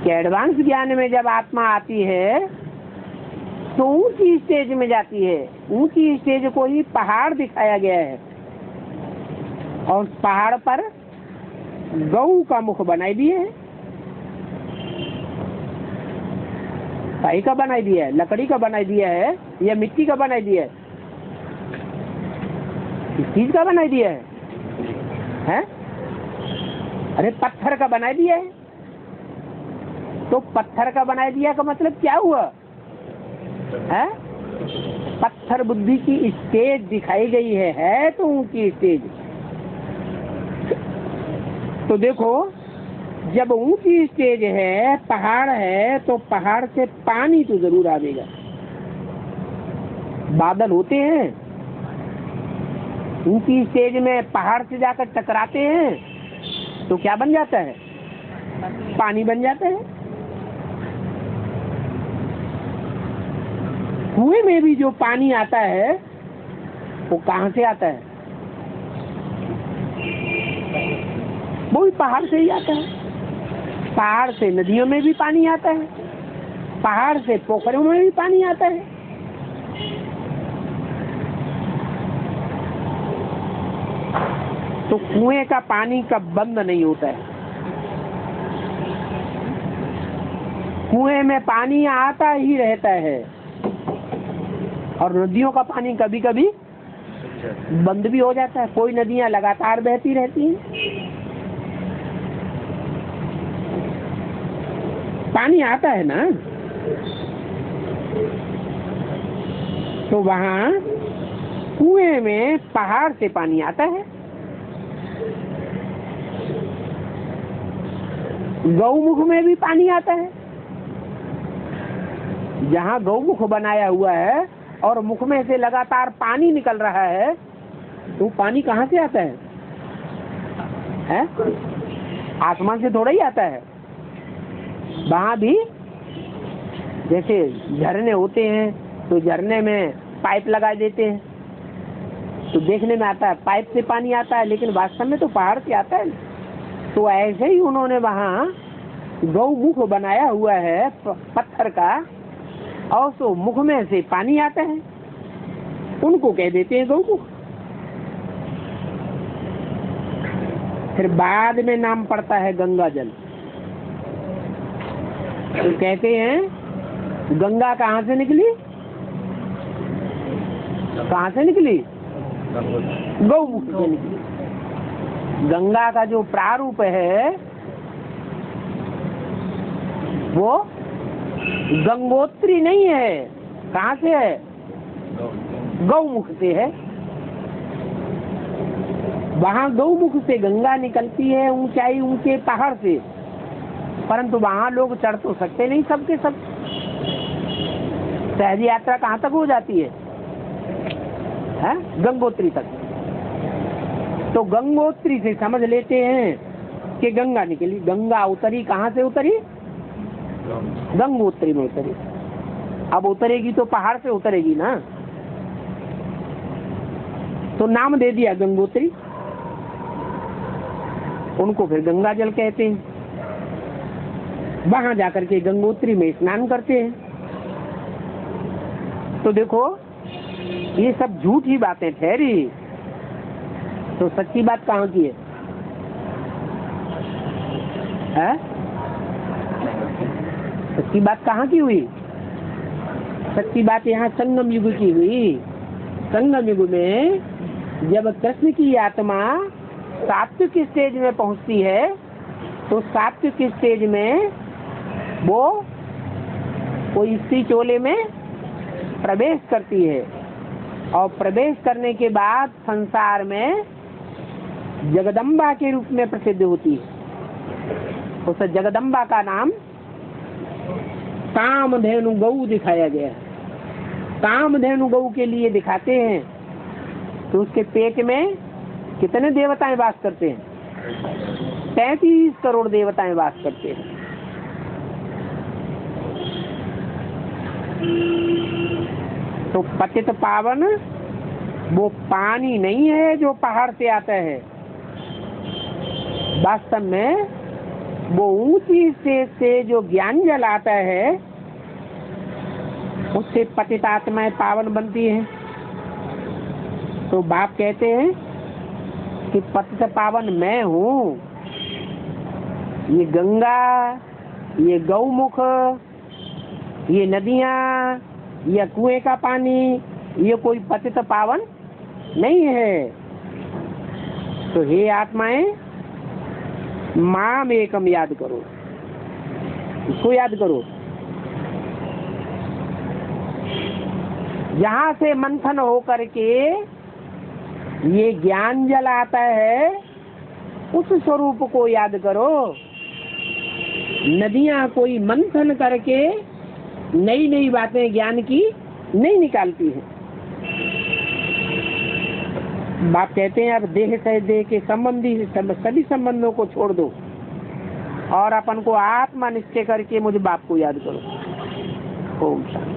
कि एडवांस ज्ञान में जब आत्मा आती है तो ऊंची स्टेज में जाती है। ऊंची स्टेज को ही पहाड़ दिखाया गया है और पहाड़ पर गऊ का मुख बनाई दिए है। काई का बनाई दिया है, लकड़ी का बनाई दिया है या मिट्टी का बनाई दिया है? किस चीज का बनाई दिया है? अरे पत्थर का बनाई दिया है। तो पत्थर का बनाई दिया का मतलब क्या हुआ है? पत्थर बुद्धि की स्टेज दिखाई गई है तो ऊंची स्टेज। तो देखो, जब ऊंची स्टेज है, पहाड़ है, तो पहाड़ से पानी तो जरूर आवेगा। बादल होते हैं, ऊंची स्टेज में पहाड़ से जाकर टकराते हैं तो क्या बन जाता है? पानी बन जाता है। कुएं में भी जो पानी आता है वो कहाँ से आता है? वो भी पहाड़ से ही आता है। पहाड़ से नदियों में भी पानी आता है, पहाड़ से पोखरों में भी पानी आता है। तो कुएं का पानी का बंद नहीं होता है। कुएं में पानी आता ही रहता है और नदियों का पानी कभी कभी बंद भी हो जाता है। कोई नदियां लगातार बहती रहती हैं। पानी आता है ना, तो वहाँ कुएं में पहाड़ से पानी आता है। गौमुख में भी पानी आता है। जहाँ गौमुख बनाया हुआ है और मुख में से लगातार पानी निकल रहा है, तो पानी कहाँ से आता है? आसमान से थोड़ा ही आता है। वहाँ भी जैसे झरने होते हैं तो झरने में पाइप लगा देते हैं तो देखने में आता है पाइप से पानी आता है, लेकिन वास्तव में तो पहाड़ से आता है। तो ऐसे ही उन्होंने वहाँ गौमुख बनाया हुआ है पत्थर का, और तो मुख में से पानी आता है, उनको कह देते हैं गौमुख। फिर बाद में नाम पड़ता है गंगा जल। तो कहते हैं गंगा कहाँ से निकली? कहाँ से निकली? गौमुख से निकली। गंगा का जो प्रारूप है वो गंगोत्री नहीं है। कहाँ से है? गौमुख से है। वहाँ गौमुख से गंगा निकलती है, ऊंचाई ऊंचे पहाड़ से, परंतु वहाँ लोग चढ़ तो सकते नहीं सबके सब। सहज यात्रा कहाँ तक हो जाती है? गंगोत्री तक। तो गंगोत्री से समझ लेते हैं कि गंगा निकली। गंगा उतरी, कहाँ से उतरी? गंगोत्री में उतरी। अब उतरेगी तो पहाड़ से उतरेगी ना, तो नाम दे दिया गंगोत्री। उनको फिर गंगा जल कहते हैं। वहां जाकर के गंगोत्री में स्नान करते हैं। तो देखो, ये सब झूठी बातें ठहरी, तो सच्ची बात कहाँ की है? सच्ची बात कहाँ की हुई? सच्ची बात यहाँ संगम युग की हुई। संगम युग में जब कृष्ण की आत्मा सात्विक स्टेज में पहुंचती है, तो सात्विक स्टेज में वो कोई स्त्री चोले में प्रवेश करती है, और प्रवेश करने के बाद संसार में जगदम्बा के रूप में प्रसिद्ध होती है। उस जगदम्बा का नाम कामधेनु गौ दिखाया गया है। कामधेनु गौ के लिए दिखाते हैं तो उसके पेट में कितने देवताएं वास करते हैं? 33 करोड़ देवताएं वास करते हैं। तो पतित पावन वो पानी नहीं है जो पहाड़ से आता है। वास्तव में वो ऊंची स्टेज से जो ज्ञान जल आता है उससे पतित आत्माएं पावन बनती हैं। तो बाप कहते हैं कि पतित पावन मैं हूँ। ये गंगा, ये गौमुख, ये नदियाँ, ये कुएं का पानी, ये कोई पतित पावन नहीं है। तो हे आत्माएं, माम एकम याद करो, इसको याद करो। यहाँ से मंथन हो करके ये ज्ञान जल आता है, उस स्वरूप को याद करो। नदियाँ कोई मंथन करके नई नई बातें ज्ञान की नहीं निकालती है। बाप कहते हैं अब देह से देह के संबंधी सभी संबंधों को छोड़ दो और अपन को आत्मा निश्चय करके मुझे बाप को याद करो। ओम शांति।